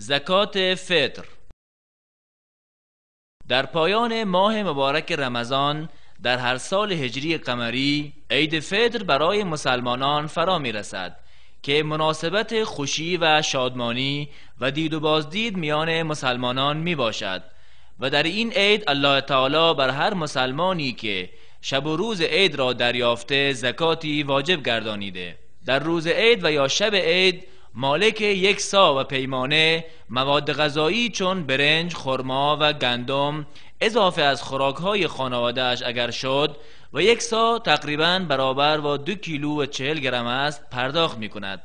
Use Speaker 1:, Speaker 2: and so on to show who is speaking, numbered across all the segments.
Speaker 1: زکات فطر. در پایان ماه مبارک رمضان در هر سال هجری قمری عید فطر برای مسلمانان فرا می رسد که مناسبت خوشی و شادمانی و دید و بازدید میان مسلمانان می باشد و در این عید الله تعالی بر هر مسلمانی که شب و روز عید را دریافته زکاتی واجب گردانیده. در روز عید و یا شب عید مالک یک سا و پیمانه مواد غذایی چون برنج، خرما و گندم اضافه از خوراک‌های خانواده‌اش اگر شد و یک سا تقریباً برابر با 2 کیلو و 40 گرم است پرداخت می‌کند.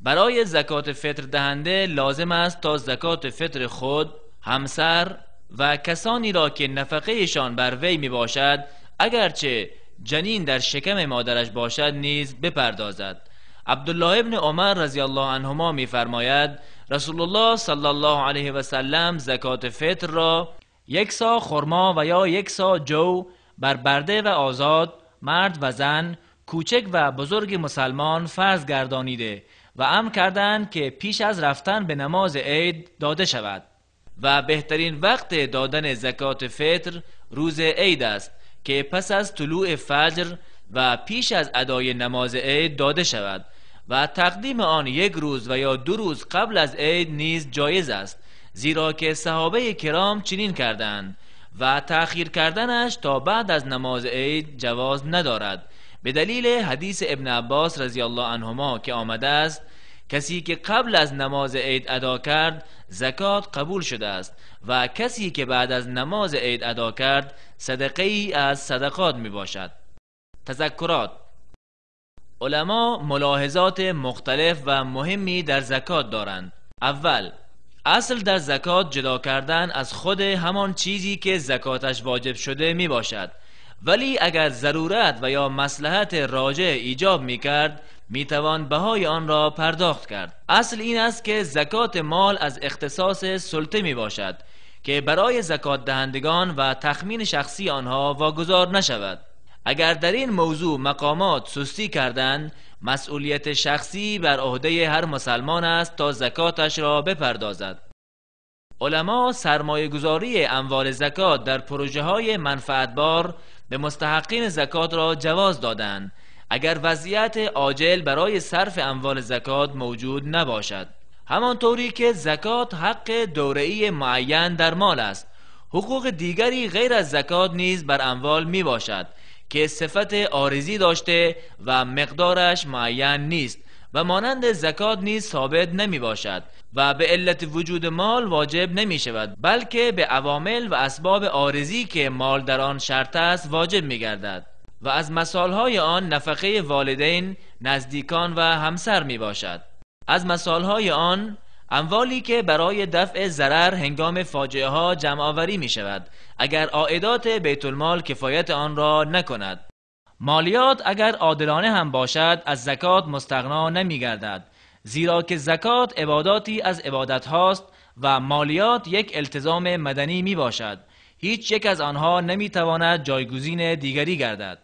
Speaker 1: برای زکات فطر دهنده لازم است تا زکات فطر خود، همسر و کسانی را که نفقه‌شان بر وی میباشد اگرچه جنین در شکم مادرش باشد نیز بپردازد. عبدالله ابن عمر رضی الله عنهما می‌فرماید رسول الله صلی الله علیه و سلم زکات فطر را 1 سا خرما و یا 1 سا جو بر برده و آزاد، مرد و زن، کوچک و بزرگ مسلمان فرض گردانیده و امر کردند که پیش از رفتن به نماز عید داده شود و بهترین وقت دادن زکات فطر روز عید است که پس از طلوع فجر و پیش از ادای نماز عید داده شود و تقدیم آن 1 روز و یا 2 روز قبل از عید نیز جایز است، زیرا که صحابه کرام چنین کردند و تأخیر کردنش تا بعد از نماز عید جواز ندارد، به دلیل حدیث ابن عباس رضی الله عنهما که آمده است کسی که قبل از نماز عید ادا کرد زکات قبول شده است و کسی که بعد از نماز عید ادا کرد صدقه ای از صدقات می باشد. تذکرات: علما ملاحظات مختلف و مهمی در زکات دارند. اول، اصل در زکات جدا کردن از خود همان چیزی که زکاتش واجب شده می باشد، ولی اگر ضرورت و یا مصلحت راجع ایجاب می کرد می توان بهای آن را پرداخت کرد. اصل این است که زکات مال از اختصاص سلطه می باشد که برای زکات دهندگان و تخمین شخصی آنها واگذار نشود. اگر در این موضوع مقامات سستی کردند مسئولیت شخصی بر عهده هر مسلمان است تا زکاتش را بپردازد. علما سرمایه گذاری اموال زکات در پروژه های منفعتبار به مستحقین زکات را جواز دادند اگر وضعیت عاجل برای صرف اموال زکات موجود نباشد. همانطوری که زکات حق دوره‌ای معین در مال است، حقوق دیگری غیر از زکات نیز بر اموال می باشد که صفت عارضی داشته و مقدارش معین نیست و مانند زکات نیز ثابت نمی باشد و به علت وجود مال واجب نمی شود، بلکه به عوامل و اسباب عارضی که مال در آن شرط است واجب می گردد و از مثالهای آن نفقه والدین، نزدیکان و همسر می باشد. از مثالهای آن اموالی که برای دفع ضرر هنگام فاجعه ها جمع آوری می شود اگر عایدات بیت المال کفایت آن را نکند. مالیات اگر عادلانه هم باشد از زکات مستغنا نمی گردد، زیرا که زکات عباداتی از عبادت هاست و مالیات یک التزام مدنی می باشد. هیچ یک از آنها نمی تواند جایگزین دیگری گردد.